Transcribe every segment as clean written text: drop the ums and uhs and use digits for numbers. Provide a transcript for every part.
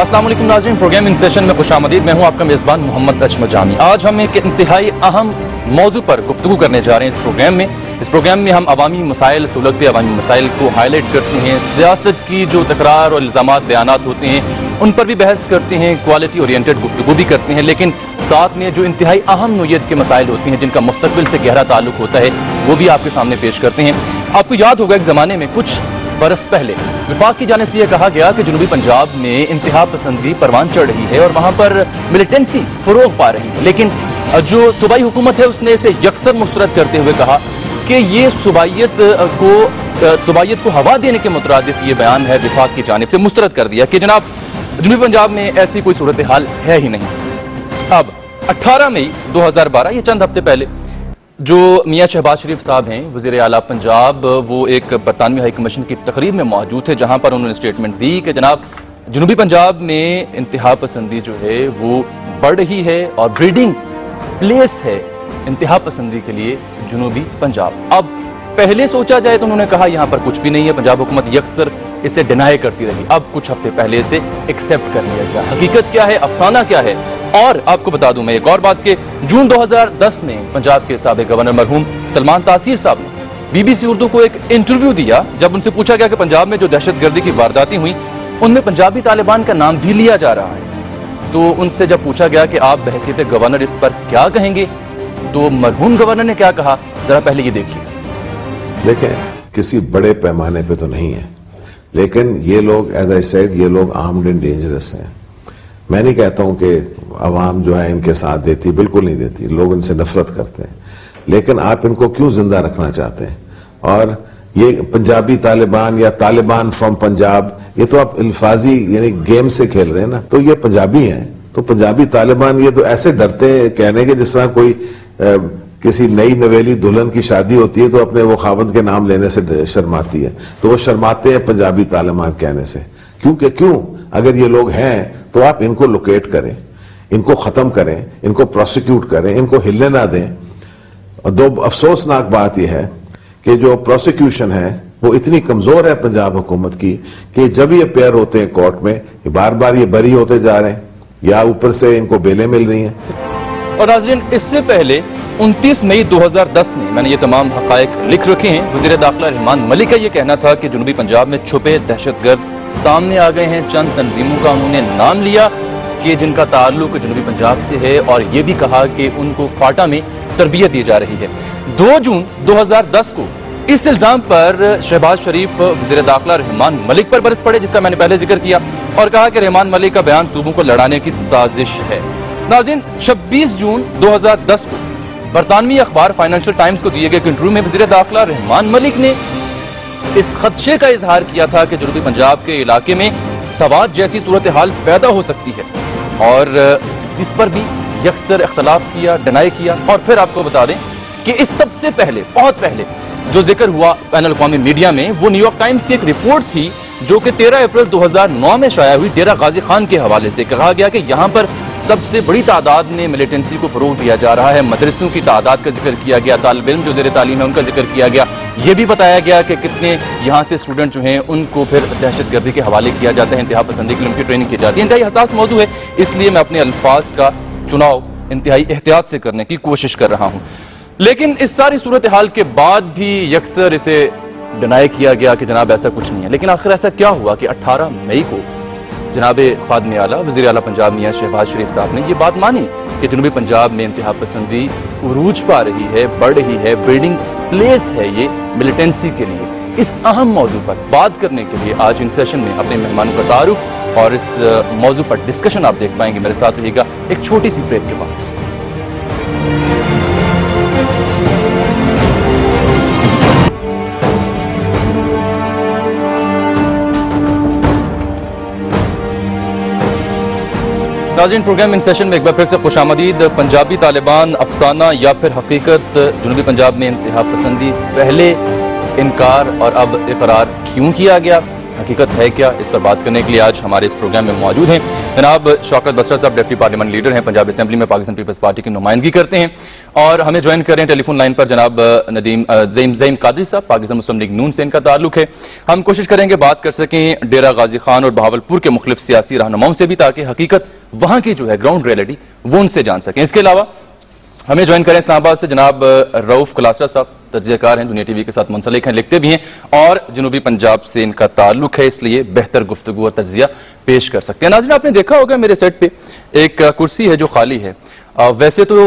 अस्सलाम वालेकुम नाज़रीन, प्रोग्राम इन सेशन में खुशामदीद। मैं हूं आपका मेज़बान मोहम्मद अजमल जामी। आज हम एक इंतहाई अहम मौजू पर गुफ्तगू करने जा रहे हैं इस प्रोग्राम में हम अवामी मसाइल, सुलगते अवामी मसाइल को हाईलाइट करते हैं। सियासत की जो तकरार और इल्ज़ामात बयानात होते हैं उन पर भी बहस करते हैं, क्वालिटी ओरिएंटेड गुफ्तगू भी करते हैं, लेकिन साथ में जो इंतहाई अहम नोयत के मसाइल होते हैं जिनका मुस्तकबिल से गहरा ताल्लुक होता है वो भी आपके सामने पेश करते हैं। आपको याद होगा एक ज़माने में कुछ बरस पहले विफाक की जानिब से यह कहा गया कि जनूबी पंजाब में इंतहा पसंदी परवान चढ़ रही है और वहां पर मिलिटेंसी फरोग पा रही है, लेकिन जो सूबाई हुकूमत है उसने इसे यकसर मुस्तरद करते हुए कहा कि ये सूबाइयत को हवा देने के मुतरादिफ ये बयान है। विफाक की जानिब से मुस्तरद कर दिया कि जनाब जनूबी पंजाब में ऐसी कोई सूरत हाल है ही नहीं। अब 18 मई 2012, ये चंद हफ्ते पहले, जो मियां शहबाज शरीफ साहब हैं वज़ीर आला पंजाब, वो एक बरतानवी हाई कमीशन की तकरीब में मौजूद थे जहां पर उन्होंने स्टेटमेंट दी कि जनाब जनूबी पंजाब में इंतहा पसंदी जो है वो बढ़ रही है और ब्रीडिंग प्लेस है इंतहा पसंदी के लिए जनूबी पंजाब। अब पहले सोचा जाए तो उन्होंने कहा यहां पर कुछ भी नहीं है, पंजाब हुकूमत यकसर इसे डिनाई करती रही। अब कुछ हफ्ते पहले इसे एक्सेप्ट कर लिया गया। हकीकत क्या है, अफसाना क्या है? और आपको बता दूं मैं एक और बात कि जून 2010 में पंजाब के साबिक गवर्नर मरहूम सलमान तासीर साहब ने BBC उर्दू को एक इंटरव्यू दिया। जब उनसे पूछा गया कि पंजाब में जो दहशतगर्दी की वारदातें हुई उनमें पंजाबी तालिबान का नाम भी लिया जा रहा है, तो उनसे जब पूछा गया कि आप बहसीयत गवर्नर इस पर क्या कहेंगे, तो मरहूम गवर्नर ने क्या कहा, जरा पहले ये देखिए। देखें, किसी बड़े पैमाने पे तो नहीं है, लेकिन ये लोग, एज आई सेड, ये लोग आर्म्ड एंड डेंजरस हैं। मैं नहीं कहता हूं कि अवाम जो है इनके साथ देती, बिल्कुल नहीं देती, लोग इनसे नफरत करते हैं, लेकिन आप इनको क्यों जिंदा रखना चाहते हैं? और ये पंजाबी तालिबान या तालिबान फ्रॉम पंजाब, ये तो आप अल्फाजी यानी गेम से खेल रहे हैं ना। तो ये पंजाबी हैं, तो पंजाबी तालिबान, ये तो ऐसे डरते हैं कहने के जिस तरह कोई किसी नई नवेली दुल्हन की शादी होती है तो अपने वो खावंद के नाम लेने से शर्माती है, तो वो शर्माते हैं पंजाबी तालिबान कहने से। क्यों अगर ये लोग हैं तो आप इनको लोकेट करें, इनको खत्म करें, इनको प्रोसिक्यूट करें, इनको हिलने ना दें। और दो अफसोसनाक बात यह है कि जो प्रोसिक्यूशन है वो इतनी कमजोर है पंजाब हुकूमत की कि जब ये पेयर होते हैं कोर्ट में, बार बार ये बरी होते जा रहे हैं या ऊपर से इनको बेलें मिल रही हैं। और नाज़रीन, इससे पहले 29 मई 2010 में मैंने ये तमाम हकायक लिख रखे हैं। वज़ीर दाखिला रहमान मलिक का ये कहना था कि जनूबी पंजाब में छुपे दहशतगर्द सामने आ गए हैं। चंद तंजीमों का उन्होंने नाम लिया कि जिनका ताल्लुक जनूबी पंजाब से है, और ये भी कहा कि उनको फाटा में तरबियत दी जा रही है। 2 जून 2010 को इस इल्जाम पर शहबाज शरीफ वज़ीर दाखिला रहमान मलिक पर बरस पड़े, जिसका मैंने पहले जिक्र किया, और कहा कि रहमान मलिक का बयान सूबों को लड़ाने की साजिश है। नाज़रीन, 26 जून 2010 को बरतानवी अखबार फाइनेंशियल टाइम्स को दिए गए इंटरव्यू में वज़ीर दाखिला रहमान मलिक ने इस खदशे का इजहार किया था कि जनूबी पंजाब के इलाके में सवाद जैसी सूरत हाल पैदा हो सकती है, और इस पर भी यकसर इख्तलाफ किया, डिनाई किया। और फिर आपको बता दें कि इस सबसे पहले, बहुत पहले जो जिक्र हुआ बैनुल अक़वामी मीडिया में, वो न्यूयॉर्क टाइम्स की एक रिपोर्ट थी जो कि 13 अप्रैल 2009 में शाया हुई। डेरा गाजी खान के हवाले से कहा गया कि यहाँ पर सबसे बड़ी तादाद में मिलिटेंसी को फरोग दिया जा रहा है। मदरसों की तादाद का जिक्र किया गया, तालिब इल्म जो ज़ेर तालीम है उनका जिक्र किया गया। ये भी बताया गया कि कितने यहाँ से स्टूडेंट जो हैं उनको फिर दहशतगर्दी के हवाले किया जाता है, इंतहा पसंदी के लिए उनकी ट्रेनिंग की जाती है। इंतहाई हसास मौजू है, इसलिए मैं अपने अल्फाज का चुनाव इंतहाई एहतियात से करने की कोशिश कर रहा हूँ। लेकिन इस सारी सूरत हाल के बाद भी यकसर इसे डिनाई किया गया कि जनाब ऐसा कुछ नहीं है। लेकिन आखिर ऐसा क्या हुआ कि 18 मई को जनाब खादम आला वज़ीर आला पंजाब मियां शहबाज शरीफ साहब ने ये बात मानी कि जनूबी पंजाब में इंतहा पसंदी उरूज पा रही है, बढ़ रही है, ब्रीडिंग प्लेस है ये मिलिटेंसी के लिए। इस अहम मौजू पर बात करने के लिए आज इन सेशन में अपने मेहमानों का तारुफ और इस मौजू पर डिस्कशन आप देख पाएंगे। मेरे साथ रहिएगा एक छोटी सी ब्रेक के बाद। नाज़रीन, प्रोग्राम इन सेशन में एक बार फिर से खुशामदीद। पंजाबी तालिबान अफसाना या फिर हकीकत, जनूबी पंजाब में इंतहा पसंदी, पहले इनकार और अब इकरार क्यों किया गया, हकीकत है क्या, इस पर बात करने के लिए आज हमारे इस प्रोग्राम में मौजूद हैं जनाब शौकत बसरा साहब, डिप्टी पार्लियामेंट लीडर हैं, पंजाब असेंबली में पाकिस्तान पीपल्स पार्टी की नुमाइंदगी करते हैं। और हमें ज्वाइन कर रहे हैं टेलीफोन लाइन पर जनाब ज़ईम कादरी साहब, पाकिस्तान मुस्लिम लीग नून से इनका ताल्लुक है। हम कोशिश करेंगे बात कर सकें डेरा गाजी खान और बहावलपुर के मुख्तलिफ सियासी रहनुमाओं से भी, ताकि हकीकत वहां की जो है ग्राउंड रियलिटी वो उनसे जान सकें। इसके अलावा हमें ज्वाइन करें इस्लामाबाद से जनाब रऊफ कलासरा साहब, तजज़ियाकार हैं, दुनिया टीवी के साथ मुंसलिक हैं, लिखते भी हैं और जनूबी पंजाब से इनका ताल्लुक है, इसलिए बेहतर गुफ्तगू और तज्जिया पेश कर सकते हैं। नाज़रीन, आपने देखा होगा मेरे सेट पे एक कुर्सी है जो खाली है। वैसे तो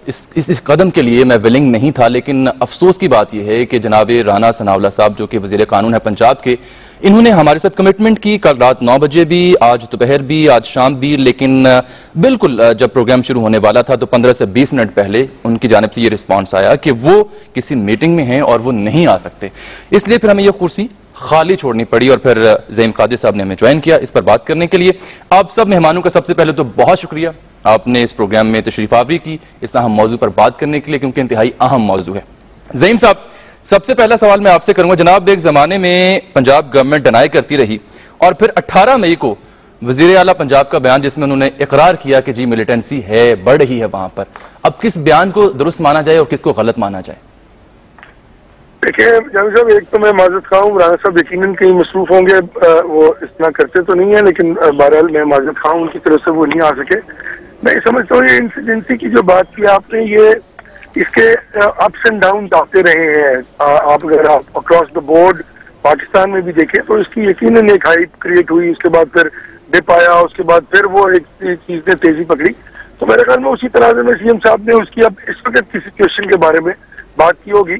इस कदम के लिए मैं विलिंग नहीं था, लेकिन अफसोस की बात यह है कि जनाब राना सनाउल्लाह साहब जो कि वज़ीर कानून है पंजाब के, इन्होंने हमारे साथ कमिटमेंट की, कल रात 9 बजे भी, आज दोपहर भी, आज शाम भी, लेकिन बिल्कुल जब प्रोग्राम शुरू होने वाला था तो 15 से 20 मिनट पहले उनकी जानिब से ये रिस्पॉन्स आया कि वो किसी मीटिंग में हैं और वो नहीं आ सकते। इसलिए फिर हमें ये कुर्सी खाली छोड़नी पड़ी और फिर ज़ईम कादरी साहब ने हमें ज्वाइन किया इस पर बात करने के लिए। आप सब मेहमानों का सबसे पहले तो बहुत शुक्रिया, आपने इस प्रोग्राम में तशरीफ आवरी की इस अहम मौजू पर बात करने के लिए, क्योंकि इंतहाई अहम मौजू है। ज़ईम साहब, सबसे पहला सवाल मैं आपसे करूंगा, जनाब एक जमाने में पंजाब गवर्नमेंट डिनाई करती रही और फिर 18 मई को वजीर आला पंजाब का बयान जिसमें उन्होंने इकरार किया कि जी मिलिटेंसी है, बढ़ रही है वहां पर, अब किस बयान को दुरुस्त माना जाए और किसको गलत माना जाए? देखिए जावेद साहब, एक तो मैं माजरत खां हूँ, राना साहब यकीनन कहीं मसरूफ होंगे, वो इतना करते तो नहीं है, लेकिन बहरहाल मैं माजरत खां उनकी तरफ से वो नहीं आ सके। मैं समझता हूँ ये इंसिडेंसी की जो बात की आपने, ये इसके अप्स एंड डाउन आते रहे हैं। आप अगर आप अक्रॉस द बोर्ड पाकिस्तान में भी देखें तो इसकी यकीनन एक हाइप क्रिएट हुई, उसके बाद फिर डिप आया, उसके बाद फिर वो एक चीज ने तेजी पकड़ी। तो मेरे ख्याल में उसी तरह से सीएम साहब ने उसकी अब इस वक्त की सिचुएशन के बारे में बात की होगी।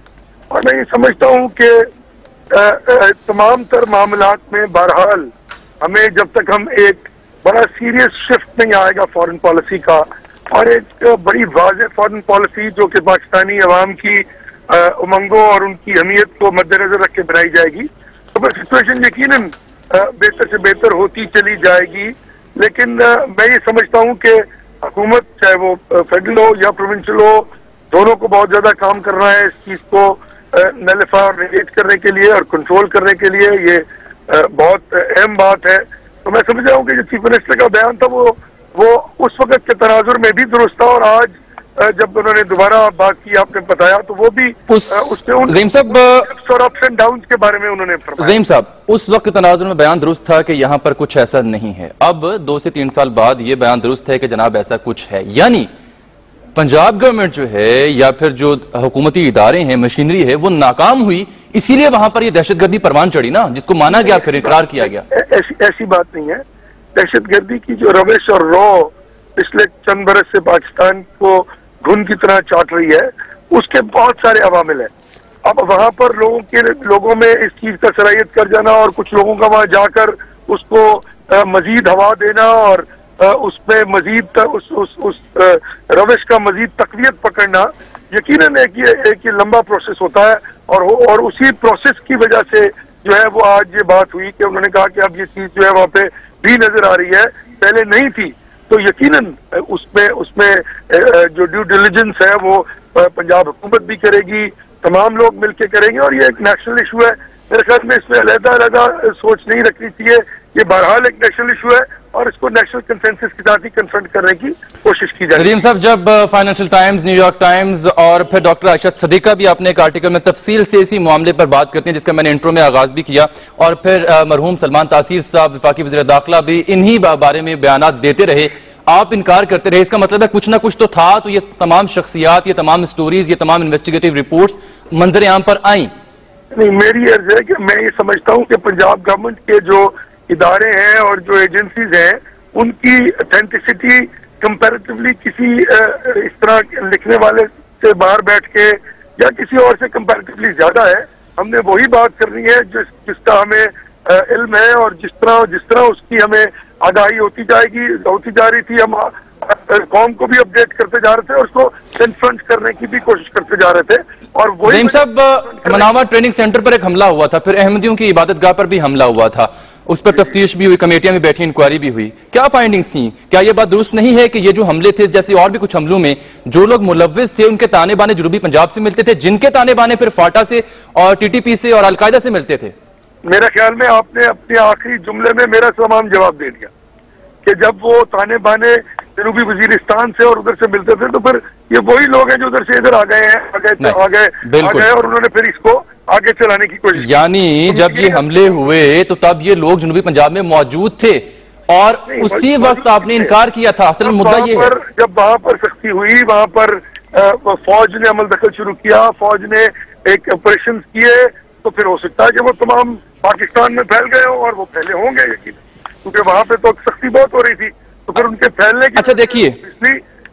और मैं ये समझता हूँ कि तमाम तर मामलात में बहरहाल हमें जब तक हम एक बड़ा सीरियस शिफ्ट नहीं आएगा फॉरेन पॉलिसी का और एक बड़ी वाज़ेह फॉरेन पॉलिसी जो कि पाकिस्तानी अवाम की उमंगों और उनकी अहमियत को मद्देनजर रख के बनाई जाएगी, तो फिर सिचुएशन यकीनन बेहतर से बेहतर होती चली जाएगी। लेकिन मैं ये समझता हूँ कि हुकूमत चाहे वो फेडरल हो या प्रोविंशियल हो, दोनों को बहुत ज्यादा काम करना है इस चीज को नलिफाई और नेगेट करने के लिए और कंट्रोल करने के लिए। ये बहुत अहम बात है। तो मैं समझ रहा हूँ कि जो चीफ मिनिस्टर का बयान था वो उस वक्त के तनाजुर में भी दुरुस्त था, और आज जब उन्होंने दोबारा बात की आपने बताया तो वो भी ज़ईम साहब और अप्स एंड डाउन के बारे में उन्होंने फरमाया। ज़ईम साहब, उस वक्त तनाजुर में बयान दुरुस्त था कि यहाँ पर कुछ ऐसा नहीं है। अब 2 से 3 साल बाद ये बयान दुरुस्त है कि जनाब ऐसा कुछ है, यानी पंजाब गवर्नमेंट जो है या फिर जो हुकूमती इदारे हैं, मशीनरी है, वो नाकाम हुई, इसीलिए वहां पर ये दहशतगर्दी परवान चढ़ी ना, जिसको माना गया फिर इकरार किया गया। ऐसी बात नहीं है। दहशतगर्दी की जो रविश और रॉ पिछले चंद बरस से पाकिस्तान को घुन की तरह चाट रही है, उसके बहुत सारे अवामिल है। अब वहां पर लोगों में इस चीज का सराहियत कर जाना और कुछ लोगों का वहां जाकर उसको मजीद हवा देना और उसमें मजीद उस रविश का मजीद तकवीत पकड़ना यकीनन एक लंबा प्रोसेस होता है। और उसी प्रोसेस की वजह से जो है वो आज ये बात हुई कि उन्होंने कहा कि अब ये चीज जो है वहां पे भी नजर आ रही है, पहले नहीं थी। तो यकीनन उसमें जो ड्यू डिलिजेंस है वो पंजाब हुकूमत भी करेगी, तमाम लोग मिलकर करेंगे, और ये एक नेशनल इशू है। मेरे ख्याल में इसमें अलग-अलग सोच नहीं रखनी चाहिए। ये बहरहाल एक नेशनल इशू है और इसको नेशनल कंसेंसस के साथ ही कन्फ्रंट करने की कोशिश की जाए। नदीम साहब, जब फाइनेंशियल टाइम्स, न्यूयॉर्क टाइम्स और फिर डॉक्टर आयशा सदीका भी अपने एक आर्टिकल में तफसील से इसी मामले पर बात करते हैं, जिसका मैंने इंट्रो में आगाज भी किया, और फिर मरहूम सलमान तासीर साहब वफाकी वज़ीर दाखिला भी इन्हीं बारे में बयान देते रहे, आप इनकार करते रहे। इसका मतलब है कुछ ना कुछ तो था। तो ये तमाम शख्सियात, ये तमाम स्टोरीज, ये तमाम इन्वेस्टिगेटिव रिपोर्ट्स मंजर आम पर आई। नहीं, मेरी अर्ज है कि मैं ये समझता हूँ कि पंजाब गवर्नमेंट के जो इदारे हैं और जो एजेंसीज हैं, उनकी ऑथेंटिसिटी कंपैरेटिवली किसी इस तरह लिखने वाले से बाहर बैठ के या किसी और से कंपैरेटिवली ज्यादा है। हमने वही बात करनी है जिसका हमें इल्म है, और जिस तरह उसकी हमें आगाही होती जा रही थी, हम कौम को भी अपडेट करते जा रहे थे और उसको कन्फ्रंट करने की भी कोशिश करते जा रहे थे। और वही ज़ईम साहब, मनावा ट्रेनिंग सेंटर पर एक हमला हुआ था, फिर अहमदियों की इबादतगाह पर भी हमला हुआ था, उस पर तफ्तीश भी हुई, कमेटियां भी बैठी, इंक्वायरी भी हुई। क्या फाइंडिंग्स थी? क्या यह बात दुरुस्त नहीं है कि ये जो हमले थे, जैसे और भी कुछ हमलों में जो लोग मुलव्विस थे उनके ताने बाने जनूबी पंजाब से मिलते थे, जिनके ताने बाने फिर फाटा से और टीटीपी से और अलकायदा से मिलते थे? मेरा ख्याल में आपने अपने आखिरी जुमले में मेरा तमाम जवाब दे दिया कि जब वो ताने बाने जनूबी वजीरिस्तान से और उधर से मिलते थे तो फिर ये वही लोग हैं जो उधर से इधर आ गए हैं, आ गए और उन्होंने फिर इसको आगे चलाने की कोशिश। यानी जब ये हमले हुए तो तब ये लोग जनूबी पंजाब में मौजूद थे और उसी वक्त आपने इनकार किया था। असल मुद्दा ये है जब वहां पर सख्ती हुई, वहां पर फौज ने अमल दखल शुरू किया, फौज ने एक ऑपरेशन किए, तो फिर हो सकता है कि वो तमाम पाकिस्तान में फैल गए हो और वो फैले होंगे यकीन, क्योंकि वहां पे तो सख्ती बहुत हो रही थी, तो फिर उनके फैलने की। अच्छा देखिए,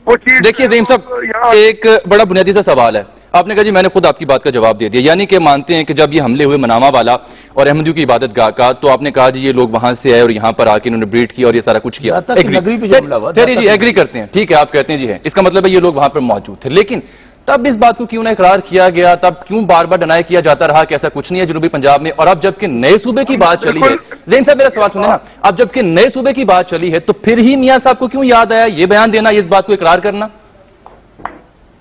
वो चीज देखिए ज़हीम साहब, एक बड़ा बुनियादी सा सवाल है। आपने कहा जी मैंने खुद आपकी बात का जवाब दे दिया, यानी कि मानते हैं कि जब ये हमले हुए मनामा वाला और अहमदियों की इबादत गाह का, तो आपने कहा जी ये लोग वहां से आए और यहाँ पर आके इन्होंने ब्रीड किया और ये सारा कुछ किया। जी एग्री करते हैं, ठीक है, आप कहते हैं जी है, इसका मतलब है ये लोग वहां पर मौजूद थे। लेकिन तब इस बात को क्यों ना इकरार किया गया, तब क्यों बार बार डिनाई किया जाता रहा कि ऐसा कुछ नहीं है जनूबी पंजाब में? और अब जबकि नए सूबे की बात चली है, ज़हीम साहब मेरा सवाल सुने ना, अब जबकि नए सूबे की बात चली है तो फिर ही मियां साहब को क्यों याद आया ये बयान देना, इस बात को इकरार करना?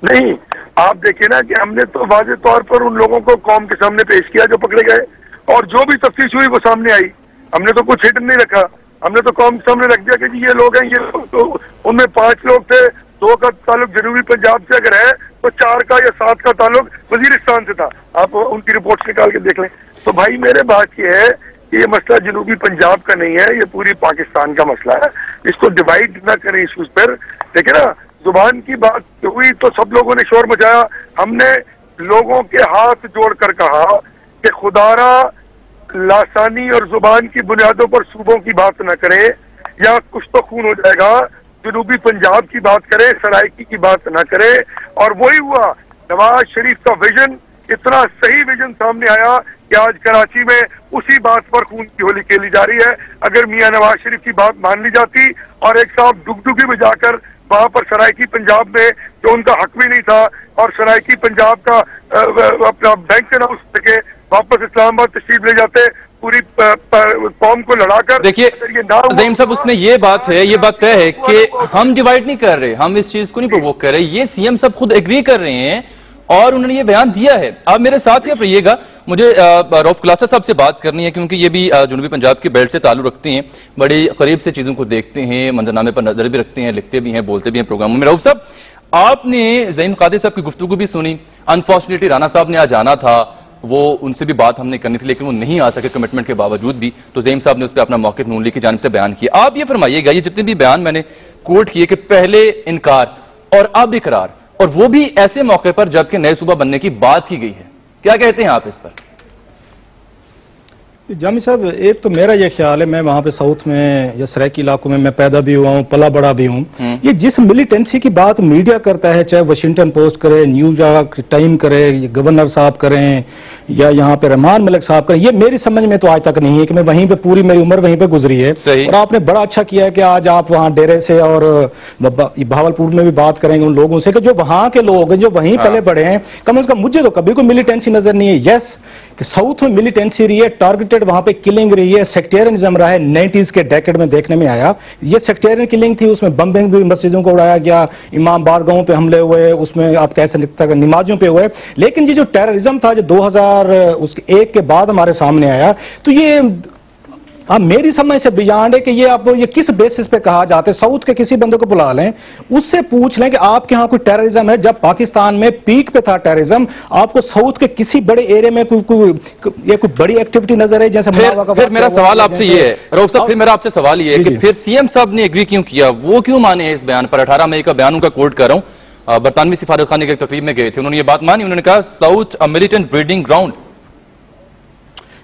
नहीं, आप देखिए ना कि हमने तो वाज़े तौर पर उन लोगों को कौम के सामने पेश किया जो पकड़े गए, और जो भी तफ्तीश हुई वो सामने आई। हमने तो कुछ हिडन नहीं रखा, हमने तो कौम के सामने रख दिया कि ये लोग हैं, ये लोग तो उनमें 5 लोग थे, 2 का ताल्लुक जनूबी पंजाब से अगर है तो 4 का या 7 का ताल्लुक वजीरिस्तान से था। आप उनकी रिपोर्ट निकाल के देख लें। तो भाई मेरे बात ये है कि ये मसला जनूबी पंजाब का नहीं है, ये पूरी पाकिस्तान का मसला है, इसको डिवाइड ना करें इस पर। देखिए ना, जुबान की बात हुई तो सब लोगों ने शोर मचाया, हमने लोगों के हाथ जोड़कर कहा कि खुदारा लासानी और जुबान की बुनियादों पर सूबों की बात न करें या कुछ तो खून हो जाएगा, जनूबी पंजाब की बात करें, सराइकी की बात ना करें। और वही हुआ, नवाज शरीफ का विजन, इतना सही विजन सामने आया कि आज कराची में उसी बात पर खून की होली खेली जा रही है। अगर मियां नवाज शरीफ की बात मान ली जाती और एक साहब डुगडुगी में जाकर वहां पर सराइकी पंजाब में जो उनका हक भी नहीं था और सराइकी पंजाब का अपना बैंक ना उसके वापस इस्लामाबाद तशरीफ ले जाते, पूरी कौम को लड़ाकर। देखिए ज़हीम साहब, उसमें ये बात है, ये बात तय है कि हम डिवाइड नहीं कर रहे, हम इस चीज को नहीं प्रोवोक कर रहे, ये सीएम साहब खुद एग्री कर रहे हैं और उन्होंने ये बयान दिया है। आप मेरे साथ ही आप रहिएगा, मुझे रऊफ क्लासा साहब से बात करनी है क्योंकि ये भी जनूबी पंजाब के बेल्ट से ताल्लुक रखते हैं, बड़ी करीब से चीज़ों को देखते हैं, मंजरनामे पर नजर भी रखते हैं, लिखते भी हैं, बोलते भी हैं प्रोग्रामों में। रऊफ साहब, आपने ज़हीम कादिर साहब की गुफ्तगू भी सुनी, अनफॉर्चुनेटली राना साहब ने आज आना था, वो उनसे भी बात हमने करनी थी लेकिन वो नहीं आ सके कमिटमेंट के बावजूद भी, तो ज़हीम साहब ने उस पर अपना मौक़िफ़ नून लीग की जानिब से बयान किया। आप ये फरमाइएगा, ये जितने भी बयान मैंने कोट किए कि पहले इनकार और अब इकरार, और वो भी ऐसे मौके पर जबकि नए सूबा बनने की बात की गई है, क्या कहते हैं आप इस पर? जामी साहब, एक तो मेरा ये ख्याल है, मैं वहां पे साउथ में या सराइकी इलाकों में मैं पैदा भी हुआ हूँ, पला बड़ा भी हूँ। ये जिस मिलिटेंसी की बात मीडिया करता है, चाहे वाशिंगटन पोस्ट करे, न्यूयॉर्क टाइम करे, गवर्नर साहब करें या यहाँ पे रहमान मलिक साहब करें, ये मेरी समझ में तो आज तक नहीं है कि मैं वहीं पे पूरी मेरी उम्र वहीं पे गुजरी है। और आपने बड़ा अच्छा किया है कि आज आप वहाँ डेरे से और भावलपुर में भी बात करेंगे उन लोगों से कि जो वहाँ के लोग हैं, जो वहीं पले बड़े हैं। कम से कम मुझे तो कभी कोई मिलिटेंसी नजर नहीं है। यस, कि साउथ में मिलिटेंसी रही है, टारगेटेड वहां पे किलिंग रही है, सेक्टेरियनिज्म रहा है, 90s के डेकेड में देखने में आया। ये सेक्टेरियन किलिंग थी, उसमें बम्बिंग भी मस्जिदों को उड़ाया गया, इमाम बारगाहों पे हमले हुए, उसमें आप कह सकते हैं नमाजों पे हुए। लेकिन ये जो टेररिज्म था जो 2001 के बाद हमारे सामने आया, तो ये मेरी समझ से बियॉन्ड है कि ये किस बेसिस पे कहा जाता है। साउथ के किसी बंदे को बुला लें, उससे पूछ लें कि आपके यहां कोई टेररिज्म है। जब पाकिस्तान में पीक पे था टेररिज्म, आपको साउथ के किसी बड़े एरिया में कोई बड़ी एक्टिविटी नजर है? जैसे फिर मेरा सवाल आपसे ये है रऊफ साहब, फिर मेरा आपसे सवाल ये है कि फिर सीएम साहब ने एग्री क्यों किया, वो क्यों माने इस बयान पर? 18 मई का बयान उनका कोट कर रहा हूं, बरतानवी सिफारत खाने की एक तकरीब में गए थे, उन्होंने ये बात मानी, उन्होंने कहा साउथ अ मिलिटेंट ब्रीडिंग ग्राउंड।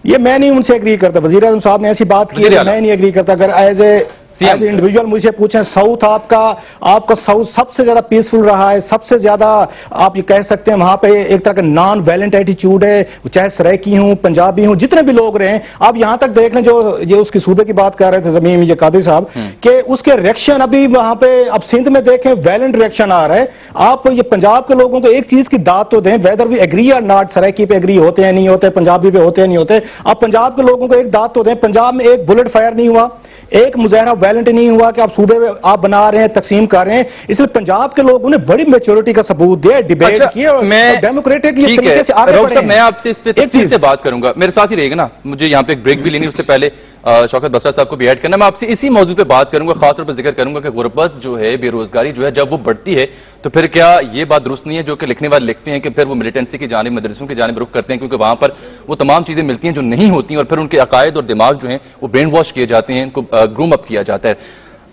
ये मैं नहीं उनसे एग्री करता, वज़ीर आज़म साहब ने ऐसी बात की है, मैं नहीं एग्री करता। अगर एज ए इंडिविजुअल मुझे पूछें, साउथ आपका साउथ सबसे ज्यादा पीसफुल रहा है, सबसे ज्यादा आप ये कह सकते हैं वहां पे एक तरह का नॉन वायलेंट एटीट्यूड है, चाहे सराइकी हूं, पंजाबी हूं, जितने भी लोग रहे। आप यहां तक देख लें, जो ये उसकी सूबे की बात कर रहे थे ज़मीम ये कादिर साहब, कि उसके रिएक्शन अभी वहां पे, अब सिंध में देखें वायलेंट रिएक्शन आ रहा है। आप ये पंजाब के लोगों को एक चीज की दाद तो दें, वेदर वी एग्री और नॉट, सराइकी पे एग्री होते हैं नहीं होते, पंजाबी पे होते हैं नहीं होते, आप पंजाब के लोगों को एक दाद तो दें, पंजाब में एक बुलेट फायर नहीं हुआ, एक मुजाहरा वायलेंट नहीं हुआ कि आप सूबे में आप बना रहे हैं, तकसीम कर रहे हैं। इसलिए पंजाब के लोगों ने बड़ी मेच्योरिटी का सबूत दिया, डिबेट किए और डेमोक्रेटिक तरीके से आगे बढ़े। मैं आपसे इस पे तफसील से बात करूंगा, मेरे साथ ही रहेगा ना, मुझे यहाँ पे एक ब्रेक भी लेनी, उससे पहले शौकत बसरा साहब को भी ऐड करना। मैं आपसे इसी मौजूद पे बात करूंगा, खासतौर पर जिक्र करूंगा कि गुर्बत जो है, बेरोजगारी जो है, जब वो बढ़ती है तो फिर क्या ये बात दुरुस्त नहीं है जो कि लिखने वाले लिखते हैं कि फिर वो मिलिटेंसी की जानिब, मदरसों की जानिब रुख करते हैं, क्योंकि वहां पर वो तमाम चीजें मिलती हैं जो नहीं होती हैं और फिर उनके अकायद और दिमाग जो हैं वो ब्रेन वॉश किए जाते हैं, इनको ग्रूम अप किया जाता है।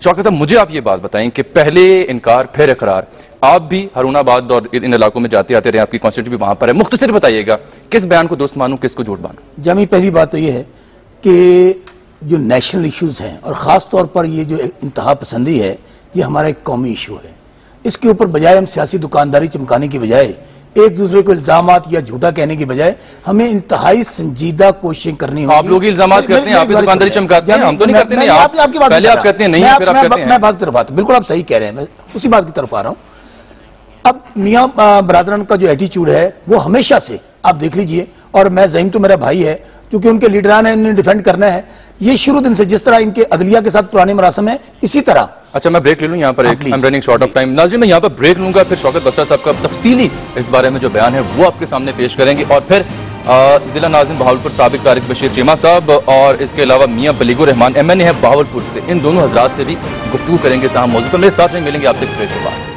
शौकत साहब, मुझे आप ये बात बताएं कि पहले इनकार फिर इकरार, आप भी हरुणाबाद और इन इलाकों में जाते आते रहे, आपकी कॉन्स्टिट्यूंसी भी वहां पर है, मुख्तसर बताइएगा किस बयान को दुरुस्त मानूं, किसको झूठ मानूं? जामी, पहली बात तो ये है कि जो नेशनल इश्यूज हैं और ख़ास तौर पर ये जो इंतहा पसंदी है, ये हमारा एक कौमी इशू है। इसके ऊपर बजाय हम सियासी दुकानदारी चमकाने की बजाय, एक दूसरे को इल्जामात या झूठा कहने की बजाय, हमें इंतहाई संजीदा कोशिशें करनी होगी। आप लोग इल्जामात करते हैं, आप दुकानदारी चमकाते हैं, हम तो नहीं करते। आपकी बात पहले आप करते हैं, नहीं फिर आप करते हैं। मैं बात की तरफ आता हूं, बिल्कुल आप सही कह रहे हैं, मैं उसी बात की तरफ आ रहा हूं। अब मियां बरादरन का जो एटीट्यूड है वो हमेशा से आप देख लीजिए, और मैं ज़हीम तो मेरा भाई है, क्योंकि उनके लीडरान है, इन्हें डिफेंड करना है, ये शुरू दिन से जिस तरह इनके अदलिया के साथ पुराने मरासम है, इसी तरह। अच्छा, मैं ब्रेक ले लूं यहाँ पर, एक रनिंग शॉर्ट ऑफ टाइम। नाज़रीन, मैं यहाँ पर ब्रेक लूंगा, फिर शौकत बसरा साहब का तफसीली इस बारे में जो बयान है वो आपके सामने पेश करेंगे, और फिर जिला नाज़िम बहावलपुर साबिक तारिक बशीर चीमा साहब और इसके अलावा मियां बलीगुर रहमान MNA है बहावलपुर से, इन दोनों हजरात से भी गुफ्तगू करेंगे साहब मौजूद पर। मेरे साथ नहीं मिलेंगे आपसे ब्रेक के बाद।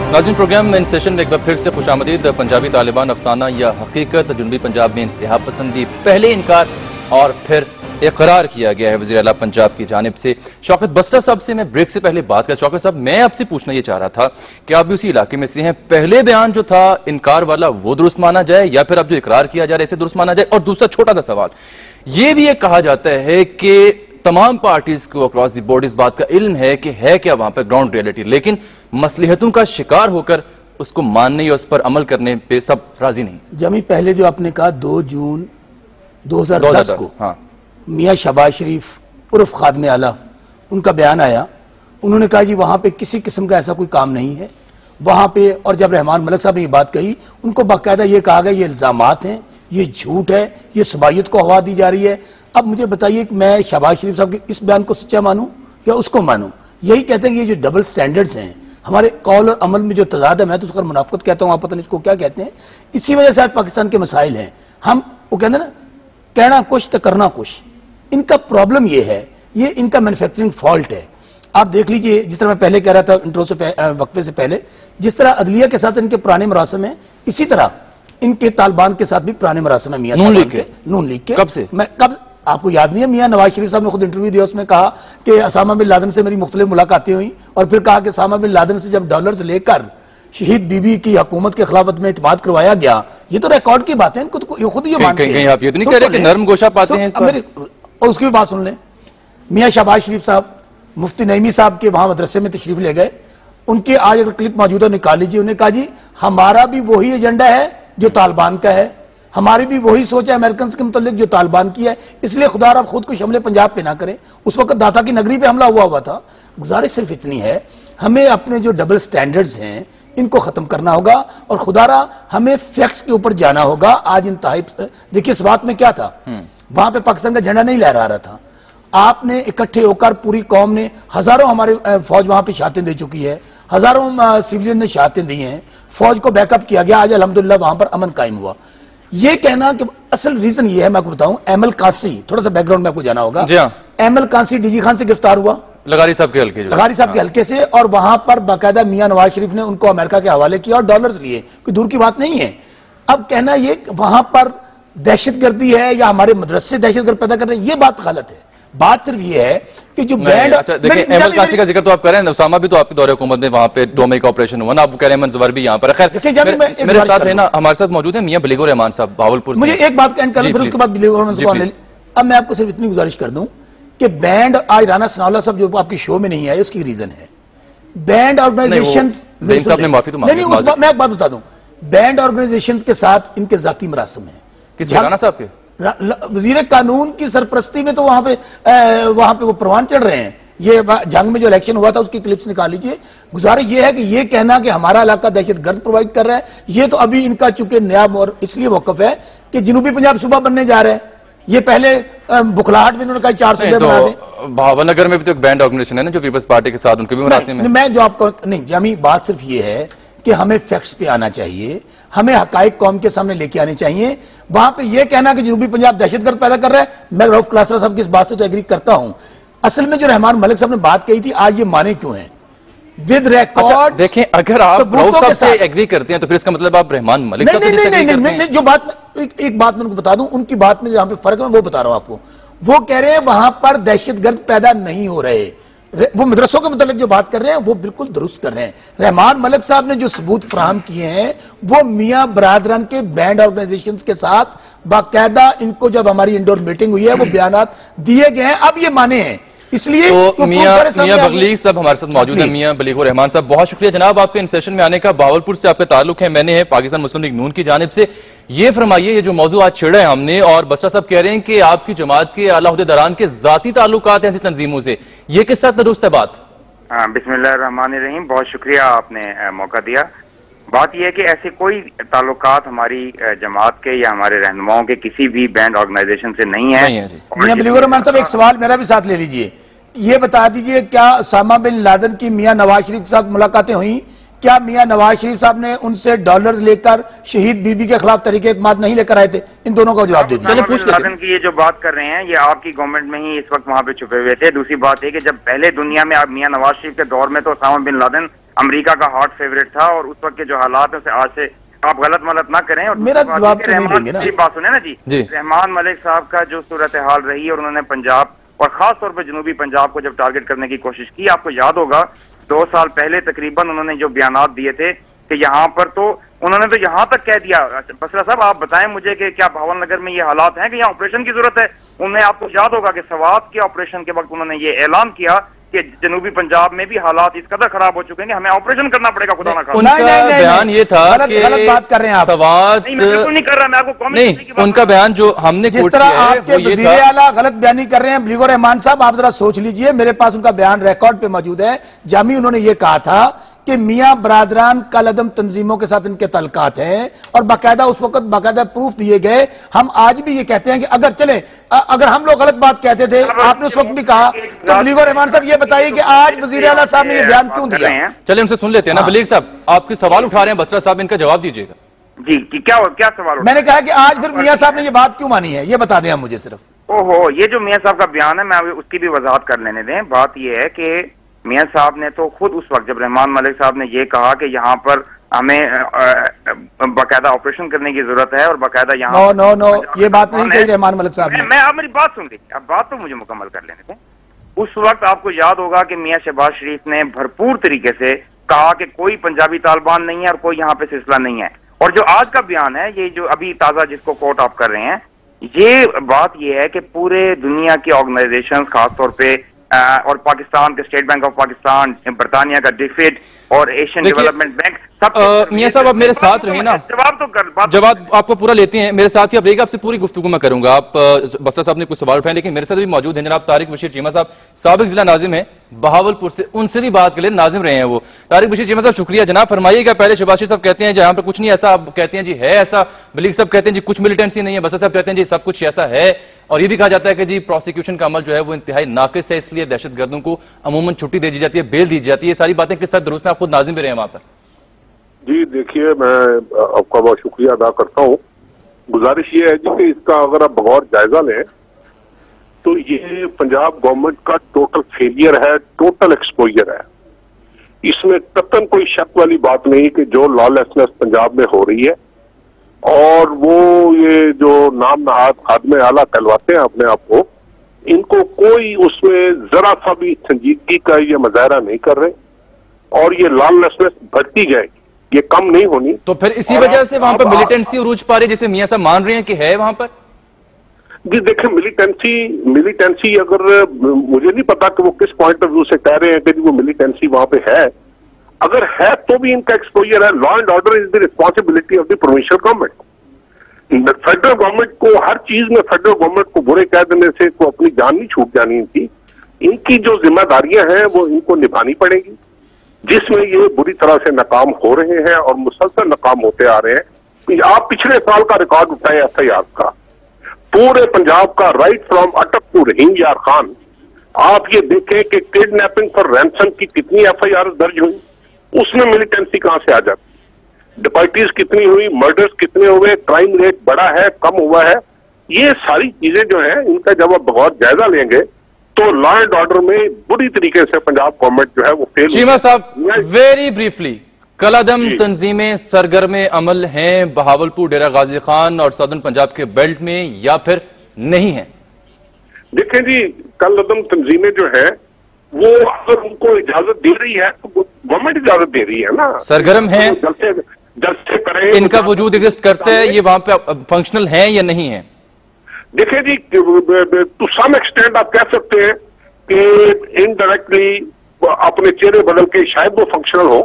नाज़रीन, प्रोग्राम में इन सेशन में एक बार फिर से खुशामदीद। पंजाबी तालिबान अफसाना या हकीकत, जुनूबी पंजाब में इंतहा पसंदी, पहले इनकार और फिर इकरार किया गया है वज़ीर आला पंजाब की जानिब से। शौकत बसरा साहब से मैं ब्रेक से पहले बात कर, शौकत साहब मैं आपसे पूछना ये चाह रहा था कि आप भी उसी इलाके में से हैं, पहले बयान जो था इनकार वाला वो दुरुस्त माना जाए या फिर अब जो इकरार किया जा रहा है इसे दुरुस्त माना जाए? और दूसरा छोटा सा सवाल, ये भी एक कहा जाता है कि तमाम पार्टीज को अक्रॉस द बोर्ड इस बात का इल्म है कि है क्या वहां पर ग्राउंड रियलिटी, लेकिन मसलहतों का शिकार होकर उसको मानने या उस पर अमल करने पे सब राजी नहीं। जमी, पहले जो आपने कहा 2 जून 2010 को हाँ, मियां शहबाज शरीफ उर्फ खादमे आला, उनका बयान आया। उन्होंने कहा जी वहां पे किसी किस्म का ऐसा कोई काम नहीं है वहां पे, और जब रहमान मलिक साहब ने ये बात कही, उनको बाकायदा ये कहा गया ये इल्जामात हैं, ये झूठ है, ये सबायत को हवा दी जा रही है। अब मुझे बताइए कि मैं शहबाज शरीफ साहब के इस बयान को सच्चा मानूं या उसको मानूं? यही कहते हैं कि ये जो डबल स्टैंडर्ड्स हैं, हमारे कौल और अमल में जो तजाद है, मैं तो उसका मुनाफकत कहता हूं, आप पता नहीं इसको क्या कहते हैं। इसी वजह से आज पाकिस्तान के मसाइल हैं। हम वो कहते हैं ना, कहना कुछ तो करना कुछ। इनका प्रॉब्लम ये है, ये इनका मैन्युफैक्चरिंग फॉल्ट है। आप देख लीजिए, जिस तरह मैं पहले कह रहा था इंट्रो से वक्फे से पहले, जिस तरह अदलिया के साथ इनके पुराने मरासम है, इसी तरह इनके तालिबान के साथ भी पुराने मरासम है। मियां नून लीग के कब से? मैं कब आपको याद नहीं है? मियां नवाज शरीफ साहब ने खुद इंटरव्यू दिया, उसमें कहा कि असामा बिन लादेन से मेरी मुख्तलिफ मुलाकातें हुई, और फिर कहा कि असामा बिन लादेन से जब डॉलर्स लेकर शहीद बीबी की हुकूमत के खिलाफत में इत्मीनान करवाया गया। ये तो रिकॉर्ड की बात है, इनको तो खुद ये मानते हैं। आप ये तो नहीं कह रहे कि नरम गोशा पाते हैं इस पर? और उसकी भी बात सुन लें, मियां शहबाज शरीफ साहब मुफ्ती नईमी साहब के वहां मदरसे में तशरीफ ले गए। उनके आज अगर क्लिप मौजूद है निकाल लीजिए। उन्हें कहा जी हमारा भी वही एजेंडा है जो तालिबान का है, हमारी भी वही सोच है अमेरिकन के मुतालिक जो तालिबान की है, इसलिए खुदा आप खुद को शमले पंजाब पे ना करें। उस वक्त दाता की नगरी पे हमला हुआ था। गुजारिश सिर्फ इतनी है, हमें अपने जो डबल स्टैंडर्ड्स हैं इनको खत्म करना होगा, और खुदारा हमें फैक्ट्स के ऊपर जाना होगा। आज इंतहाई देखिए इस बात में क्या था, वहां पे पाकिस्तान का झंडा नहीं लहरा रहा था। आपने इकट्ठे होकर पूरी कौम ने, हजारों हमारे फौज वहां पे शहादतें दे चुकी है, हजारों सिविलियन ने शहादतें दी हैं, फौज को बैकअप किया गया, आज अल्हम्दुलिल्लाह वहां पर अमन कायम हुआ। ये कहना कि असल रीजन ये है, मैं आपको बताऊं, एमएल कासी, थोड़ा सा बैकग्राउंड में आपको जाना होगा। एमएल कासी डीजी खान से गिरफ्तार हुआ, लगारी साहब के हल्के, लगारी साहब के हल्के से, और वहां पर बाकायदा मियां नवाज शरीफ ने उनको अमेरिका के हवाले किया और डॉलर्स लिए, कोई दूर की बात नहीं है। अब कहना ये वहां पर दहशतगर्दी है या हमारे मदरसे दहशतगर्द पैदा कर रहे हैं, ये बात गलत है। बात सिर्फ ये है कि जो बैंड, अच्छा देखिए, एमएल कासी का जिक्र तो आप कर रहे हैं, उसामा भी तो आपके दौरे हुकूमत में वहां पे 2 मई का ऑपरेशन हुआ ना, आप कह रहे हैं मंजवर भी यहाँ पर। खैर मेरे साथ है ना, हमारे साथ मौजूद है मियां बलीगुर रहमान साहब बहावलपुर से। मुझे एक बात एंड करना, फिर उसके बाद बलीगुर रहमान साहब। अब मैं आपको सिर्फ इतनी गुजारिश कर दूं कि बैंड, आज राना सनाउल्लाह साहब जो आपकी शो में नहीं आए उसकी रीजन है बैंड ऑर्गेनाइजेशंस। ने माफी तो मांगी, मैं एक बात बता दूं, बैंड ऑर्गेनाइजेशंस के साथ इनके जाती मरासम है। किस राना साहब के? वजीर कानून की सरपरस्ती में तो वहां पे वो परवान चढ़ रहे हैं, ये जंग में जो इलेक्शन हुआ था उसकी क्लिप्स निकाल लीजिए। गुजारिश ये है कि ये कहना कि हमारा इलाका दहशतगर्द प्रोवाइड कर रहा है, ये तो अभी इनका चूंकि नया और इसलिए वक्फ है कि जनूबी पंजाब सूबा बनने जा रहा है। ये पहले बुखलाहट में उन्होंने कहा 4 सूबे बना दें। भावनगर में भी तो एक बैंड ऑर्गेनाइजेशन है ना जो पीपल्स पार्टी के साथ, उनके भी मुनासिब है। मैं जो आपको नहीं जामी, बात सिर्फ ये है कि हमें फैक्ट्स पे आना चाहिए, हमें हकाइक कौम के सामने लेके आने चाहिए। वहां पे ये कहना कि जनूबी पंजाब दहशतगर्द पैदा कर रहा है, मैं रऊफ क्लासरा साहब की इस बात से तो एग्री करता हूं। असल में जो रहमान मलिक साहब ने बात कही थी, आज ये माने क्यों है विद रिकॉर्ड। देखें, अगर आप रऊफ साहब से एग्री करते हैं तो फिर इसका मतलब आप रहमान मलिक साहब से डिसएग्री करते हैं। जो बात एक बात मैं उनको बता दूं, उनकी बात में जहां पे फर्क है वो बता रहा हूं आपको। वो कह रहे हैं वहां पर दहशतगर्द पैदा नहीं हो रहे, वो मदरसों के मतलब जो बात कर रहे हैं वो बिल्कुल दुरुस्त कर रहे हैं। रहमान मलिक साहब ने जो सबूत फराहम किए हैं वो मियां बरादरान के बैंड ऑर्गेनाइजेशंस के साथ बाकायदा, इनको जब हमारी इंडोर मीटिंग हुई है वो बयानात दिए गए हैं, अब ये माने हैं। इसलिए तो मियां बगलीग साहब हमारे साथ मौजूद है। मियां बलीगुर रहमान साहब, बहुत शुक्रिया जनाब आपके इन सेशन में आने का। बावलपुर से आपका ताल्लुक है, मैंने है पाकिस्तान मुस्लिम लीग नून की जानिब से। ये फरमाइए, ये जो मौजू आज छेड़ा है हमने, और बसरा साहब कह रहे हैं कि आपकी जमात के आला अहदेदारान के जाती ताल्लुकात हैं ऐसी तंजीमों से, ये किस साथ दुरुस्त है बात? बिस्मिल्लाहिर्रहमानिर्रहीम, बहुत शुक्रिया आपने मौका दिया। बात यह है कि ऐसे कोई ताल्लुकात हमारी जमात के या हमारे रहनुमाओं के किसी भी बैंड ऑर्गेनाइजेशन से नहीं है। मियां बलीगुर रहमान साहब, एक सवाल मेरा भी साथ ले लीजिए, ये बता दीजिए क्या उसामा बिन लादेन की मियां नवाज शरीफ के साथ मुलाकातें हुई? क्या मियां नवाज शरीफ साहब ने उनसे डॉलर लेकर शहीद बीबी के खिलाफ तरीके इकमाद नहीं लेकर आए थे? इन दोनों का जवाब दे दीजिए। बिन लादेन की ये जो बात कर रहे हैं ये आपकी गवर्नमेंट में ही इस वक्त वहां पे छुपे हुए थे। दूसरी बात है कि जब पहले दुनिया में मियां नवाज शरीफ के दौर में तो उसामा बिन लादेन अमेरिका का हॉट फेवरेट था, और उस वक्त के जो हालात है उसे आज से आप गलत मलत ना करें। और मेरा जवाब तो नहीं देंगे ना। बात सुने ना जी, रहमान मलिक साहब का जो सूरत हाल रही और उन्होंने पंजाब और खास तौर पर जनूबी पंजाब को जब टारगेट करने की कोशिश की, आपको याद होगा 2 साल पहले तकरीबन उन्होंने जो बयानात दिए थे कि यहाँ पर तो उन्होंने तो यहाँ तक कह दिया। बसरा साहब आप बताएं मुझे कि क्या भावनगर में ये हालात हैं कि यहाँ ऑपरेशन की जरूरत है? उन्हें आपको याद होगा कि सवात के ऑपरेशन के वक्त उन्होंने ये ऐलान किया कि जनूबी पंजाब में भी हालात इस कदर खराब हो चुके हैं कि हमें ऑपरेशन करना पड़ेगा। खुदा ना खास्ता। उनका बयान ये था कि गलत बात कर रहे हैं आप। सवात नहीं, मैं बिल्कुल नहीं कर रहा, मैं आपको कमेंट नहीं, उनका बयान जो हमने जिस तरह आपके वजीर आला गलत बयानी कर रहे हैं बलीगुर रहमान साहब, आप जरा सोच लीजिए। मेरे पास उनका बयान रिकॉर्ड पे मौजूद है। जामी उन्होंने ये कहा था कि मियां बरादरान कल अदम तंजीमों के साथ इनके तल्कात हैं, और बाकायदा उस वक्त बाकायदा प्रूफ दिए गए। हम आज भी ये कहते हैं कि अगर चले, अगर हम लोग गलत बात कहते थे, आपने उस वक्त भी कहा, तो बलीगुर रहमान साहब ये बताइए कि आज वजीर आला साहब ने ये बयान क्यों दिया? चलिए उनसे सुन लेते हैं ना। बलीग साहब, आपके सवाल उठा रहे हैं बसरा साहब, इनका जवाब दीजिएगा। जी, क्या सवाल? मैंने कहा कि आज फिर मियां साहब ने ये बात क्यों मानी है, ये बता दें आप मुझे सिर्फ। ओहो, ये जो मियां साहब का बयान है मैं उसकी भी वजाहत कर लेने दें। बात यह है कि मियां साहब ने तो खुद उस वक्त जब रहमान मलिक साहब ने ये कहा कि यहाँ पर हमें बाकायदा ऑपरेशन करने की जरूरत है और बाकायदा यहाँ नो ये बात नहीं कही रहमान मलिक साहब ने। मैं आप मेरी बात सुन लीजिए, अब बात तो मुझे मुकम्मल कर लेने दें। उस वक्त आपको याद होगा कि मियां शहबाज शरीफ ने भरपूर तरीके से कहा कि कोई पंजाबी तालिबान नहीं है और कोई यहाँ पे सिलसिला नहीं है। और जो आज का बयान है, ये जो अभी ताजा जिसको कोट आप कर रहे हैं, ये बात ये है कि पूरे दुनिया की ऑर्गेनाइजेशन खासतौर पे और पाकिस्तान के स्टेट बैंक ऑफ पाकिस्तान, बरतानिया का डिफिड और एशियन डेवलपमेंट बैंक सब। मियां साहब आप मेरे साथ रहे ना, जवाब आपको पूरा लेते हैं, मेरे साथ ही अब रहेगा, आपसे पूरी गुफ्तगू मैं करूंगा। आप बसरा साहब ने कुछ सवाल उठाए, लेकिन मेरे साथ भी मौजूद हैं जनाब तारिक बशीर चीमा साहब, साबिक जिला नाजिम है बहावलपुर से, उनसे भी बात के लिए नाजिम रहे हैं वो। तारिक बशीर चीमा साहब शुक्रिया जनाब, फरमाइएगा। पहले शहबाज शरीफ साहब कहते हैं जहां पर कुछ नहीं ऐसा, आप कहते हैं जी है ऐसा, बलीग साहब कहते हैं जी कुछ मिलिटेंसी नहीं है, बसरा साहब कहते हैं जी सब कुछ ऐसा है, और ये भी कहा जाता है कि जी प्रोसिक्यूशन का अमल जो है वो इंतहाई नाकिस है, इसलिए दहशतगर्दों को अमूमन छुट्टी दे दी जाती है, बेल दी जाती है। ये सारी बातें किस तरह दुरुस्त है? आप खुद नाजिम भी रहे हैं वहां पर। जी देखिए, मैं आपका बहुत शुक्रिया अदा करता हूँ। गुजारिश ये है जी कि इसका अगर आप बगौर जायजा लें तो ये पंजाब गवर्नमेंट का टोटल फेलियर है, टोटल एक्सपोजर है। इसमें कतई कोई शक वाली बात नहीं कि जो लॉलेसनेस पंजाब में हो रही है, और वो ये जो नाम नहाद खादमे आला कहलवाते हैं अपने आप को, इनको कोई उसमें जरा सा भी संजीदगी का ये मुजाहरा नहीं कर रहे, और ये लॉलेसनेस बढ़ती जाएगी, ये कम नहीं होनी। तो फिर इसी वजह से वहां पर मिलिटेंसी उरूज पा रही है, जैसे मियां साहब मान रहे हैं कि है वहां पर। जी देखिए, मिलिटेंसी अगर मुझे नहीं पता कि वो किस पॉइंट ऑफ व्यू से कह रहे हैं कि वो मिलिटेंसी वहां पे है, अगर है तो भी इनका एक्सपोजर है। Law and order is the responsibility of the provincial government. Federal government को हर चीज में फेडरल गवर्नमेंट को बुरे कह देने से को अपनी जान नहीं छूट जानी थी। इनकी जो जिम्मेदारियां हैं वो इनको निभानी पड़ेगी, जिसमें ये बुरी तरह से नाकाम हो रहे हैं और मुसलसल नाकाम होते आ रहे हैं। आप पिछले साल का रिकॉर्ड उठाएं एफआईआर का, पूरे पंजाब का राइट फ्रॉम अटक टू रहीम यार खान, आप ये देखें कि किडनैपिंग फॉर रैंसम की कितनी एफआईआर दर्ज हुई, उसमें मिलिटेंसी कहां से आ जाती, डिपाइटीज कितनी हुई, मर्डर्स कितने हुए, क्राइम रेट बढ़ा है कम हुआ है। ये सारी चीजें जो है इनका जब आप बहुत जायजा लेंगे तो लॉ एंड ऑर्डर में बुरी तरीके से पंजाब गवर्नमेंट जो है वो फेल। चीमा साहब, वेरी ब्रीफली, कलादम तंजीमें सरगर्म अमल हैं बहावलपुर, डेरा गाजी खान और सदर्न पंजाब के बेल्ट में या फिर नहीं है? देखें जी, कलादम तंजीमें जो है वो अगर उनको इजाजत दे रही है तो गवर्नमेंट इजाजत दे रही है ना, सरगर्म है, जल्द से करें, इनका वजूद एग्जिस्ट करते हैं, ये वहां पे फंक्शनल है या नहीं है? देखिए जी, टू सम एक्सटेंट आप कह सकते हैं कि इनडायरेक्टली अपने चेहरे बदल के शायद वो फंक्शनल हो,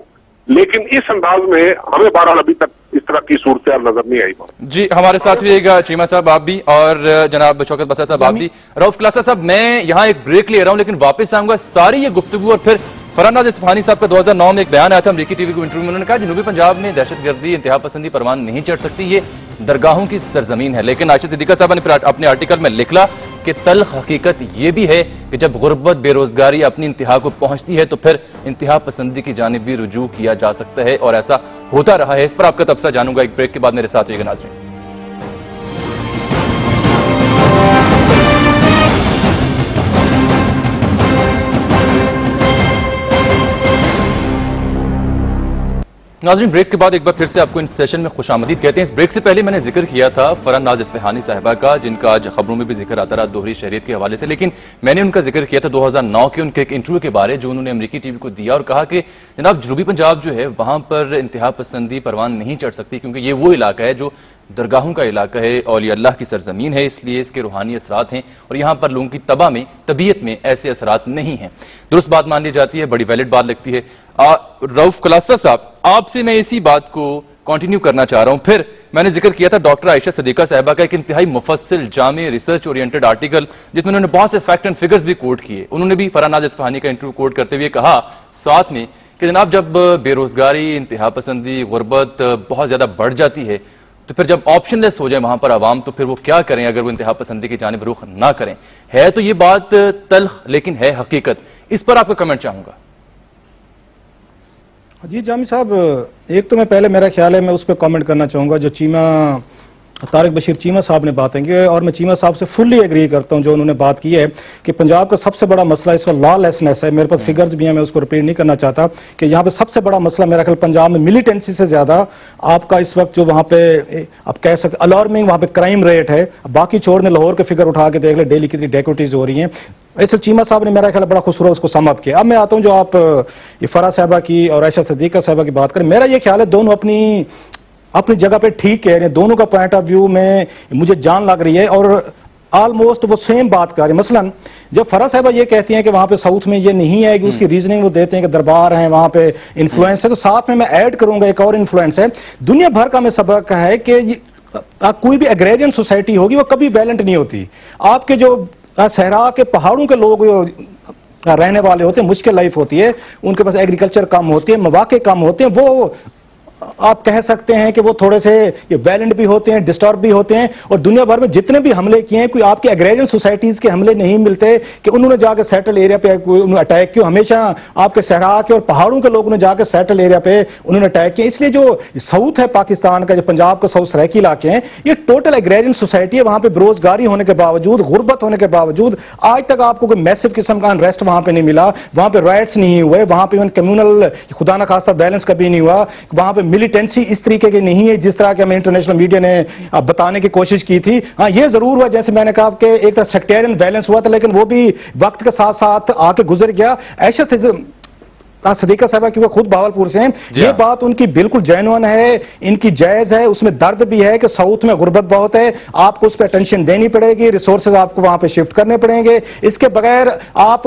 लेकिन इस अंदाज में हमें बहरहाल अभी तक इस तरह की सूरत नजर नहीं आई। जी, हमारे साथ रहिएगा चीमा साहब आप भी, और जनाब शौकत बसर साहब आप भी। रऊफ क्लासा साहब, मैं यहाँ एक ब्रेक ले रहा हूँ लेकिन वापस आऊंगा सारी ये गुफ्तगू। और फिर फरहान नाज़ इस्फहानी साहब का 2009 में एक बयान आया था अमरीकी टीवी को इंटरव्यू में, उन्होंने कहा जनूबी पंजाब में दहशतगर्दी इंतहा पसंदी परवान नहीं चढ़ सकती, ये दरगाहों की सरजमीन है। लेकिन आयशा सिद्दीका साहब ने अपने आर्टिकल में लिखला कि तल्ख हकीकत यह भी है कि जब गुर्बत बेरोजगारी अपनी इंतहा को पहुंचती है तो फिर इंतहा पसंदी की जानिब भी रुजू किया जा सकता है, और ऐसा होता रहा है। इस पर आपका तबसरा जानूंगा एक ब्रेक के बाद, मेरे साथ रहिएगा नाज़रीन। नाज़रीन, ब्रेक के बाद एक बार फिर से आपको इन सेशन में खुशामदीद कहते हैं। इस ब्रेक से पहले मैंने जिक्र किया था फरहान नाज़ इस्फहानी साहिबा का, जिनका आज खबरों में भी जिक्र आता रहा दोहरी शहरियत के हवाले से, लेकिन मैंने उनका जिक्र किया था 2009 के उनके एक इंटरव्यू के बारे जो उन्होंने अमरीकी टीवी को दिया और कहा कि जनाब जनूबी पंजाब जो है वहां पर इंतहा पसंदी परवान नहीं चढ़ सकती, क्योंकि ये वो इलाका है जो दरगाहों का इलाका है, औलिया अल्लाह की सरजमीन है, इसलिए इसके रूहानी असरात हैं और यहाँ पर लोगों की तबाह में, तबीयत में ऐसे असरात नहीं हैं। दुरुस्त बात मान ली जाती है, बड़ी वैलिड बात लगती है। रऊफ क्लासा साहब, आपसे मैं इसी बात को कंटिन्यू करना चाह रहा हूं। फिर मैंने जिक्र किया था डॉक्टर आयशा सिद्दीका साहिबा का एक इंतहाई मुफस्सिल जामे रिसर्च ओरिएंटेड आर्टिकल, जिसमें उन्होंने बहुत से फैक्ट एंड फिगर्स भी कोट किए। उन्होंने भी फरहान नाज़ इस्फहानी का इंटरव्यू कोट करते हुए कहा साथ में कि जनाब जब बेरोजगारी, इंतहा पसंदी, गुर्बत बहुत ज्यादा बढ़ जाती है तो फिर जब ऑप्शनलेस हो जाए वहां पर आवाम, तो फिर वो क्या करें अगर वो इंतहा पसंदी की जानिब रुख ना करें। है तो ये बात तल्ख, लेकिन है हकीकत। इस पर आपका कमेंट चाहूंगा। जी जामी साहब, एक तो मैं पहले, मेरा ख्याल है मैं उस पर कमेंट करना चाहूंगा जो चीमा तारिक बशीर चीमा साहब ने बातें की, और मैं चीमा साहब से फुल्ली एग्री करता हूं जो उन्होंने बात की है कि पंजाब का सबसे बड़ा मसला इस वक्त लॉलेसनेस है। मेरे पास फिगर्स भी हैं, मैं उसको रिपीट नहीं करना चाहता कि यहाँ पे सबसे बड़ा मसला मेरा ख्याल पंजाब में मिलिटेंसी से ज्यादा आपका इस वक्त जो वहां पे आप कह सकते अलार्मिंग वहां पे क्राइम रेट है। बाकी छोड़ने लाहौर के फिगर उठा के देख ले, डेली कितनी डेकोटीज हो रही हैं। ऐसे चीमा साहब ने मेरा ख्याल बड़ा खूबसूरत उसको सम अप किया। अब मैं आता हूं जो आप ये फरा साहबा की और आयशा सिद्दीका साहबा की बात करें, मेरा ये ख्याल है दोनों अपनी जगह पे ठीक है, दोनों का पॉइंट ऑफ व्यू में मुझे जान लग रही है और ऑलमोस्ट वो सेम बात कर रहे हैं। मसलन जब फरा साहबा ये कहती हैं कि वहां पे साउथ में ये नहीं है, कि उसकी रीजनिंग वो देते हैं कि दरबार हैं वहां पे इन्फ्लुएंस है, तो साथ में मैं ऐड करूंगा एक और इन्फ्लुएंस है। दुनिया भर का मैं सबक है कि कोई भी एग्रेरियन सोसाइटी होगी वो कभी वैलेंट नहीं होती। आपके जो सहरा के पहाड़ों के लोग रहने वाले होते हैं, मुश्किल लाइफ होती है, उनके पास एग्रीकल्चर कम होती है, मौके कम होते हैं, वो आप कह सकते हैं कि वो थोड़े से ये वैलेंट भी होते हैं, डिस्टर्ब भी होते हैं। और दुनिया भर में जितने भी हमले किए हैं, कोई आपके एग्रेरियन सोसाइटीज के हमले नहीं मिलते कि उन्होंने जाकर सेटल एरिया पे अटैक किया। हमेशा आपके सहरा के और पहाड़ों के लोगों ने जाकर सेटल एरिया पे उन्होंने अटैक किया। इसलिए जो साउथ है पाकिस्तान का, जो पंजाब का साउथ सराइकी इलाके हैं, ये टोटल एग्रेरियन सोसाइटी है। वहां पर बेरोजगारी होने के बावजूद, गुर्बत होने के बावजूद आज तक आपको कोई मैसिव किस्म का अनरेस्ट वहां पर नहीं मिला, वहां पर राइट्स नहीं हुए, वहां पर कम्युनल खुदा न खास्ता बैलेंस कभी नहीं हुआ, वहां पर मिलिटेंसी इस तरीके की नहीं है जिस तरह के हमें इंटरनेशनल मीडिया ने बताने की कोशिश की थी। हाँ, ये जरूर हुआ, जैसे मैंने कहा कि एक सेक्टेरियन बैलेंस हुआ था, लेकिन वो भी वक्त के साथ साथ आके गुजर गया। ऐशा सिद्दीका साहबा की वो खुद भावलपुर से हैं, ये बात उनकी बिल्कुल जेन्युइन है, इनकी जायज है, उसमें दर्द भी है कि साउथ में गुर्बत बहुत है, आपको उस पर अटेंशन देनी पड़ेगी, रिसोर्सेज आपको वहां पे शिफ्ट करने पड़ेंगे। इसके बगैर आप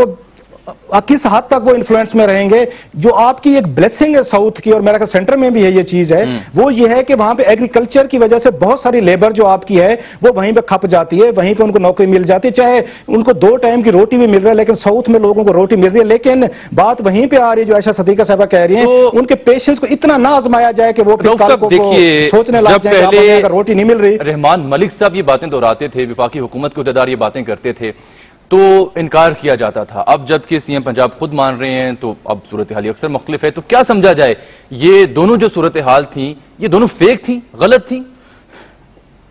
किस हद तक वो इन्फ्लुएंस में रहेंगे। जो आपकी एक ब्लेसिंग है साउथ की, और मेरा ख्याल सेंटर में भी है ये चीज है, वो ये है कि वहां पे एग्रीकल्चर की वजह से बहुत सारी लेबर जो आपकी है वो वहीं पे खप जाती है, वहीं पे उनको नौकरी मिल जाती है, चाहे उनको 2 टाइम की रोटी भी मिल रहा है, लेकिन साउथ में लोगों को रोटी मिल रही है। लेकिन बात वहीं पे आ रही है जो ऐसा सदीका साहबा कह रही है, उनके पेशेंस को इतना ना आजमाया जाए कि वो सोचने लग जाए अगर रोटी नहीं मिल रही। रहमान मलिक साहब ये बातें दोहराते थे, विफाकी हुकूमत के अहदेदार ये बातें करते थे तो इनकार किया जाता था। अब जबकि सीएम पंजाब खुद मान रहे हैं तो अब सूरत हाल अक्सर मुख्तलिफ है। तो क्या समझा जाए, ये दोनों जो सूरत हाल थी ये दोनों फेक थी, गलत थी?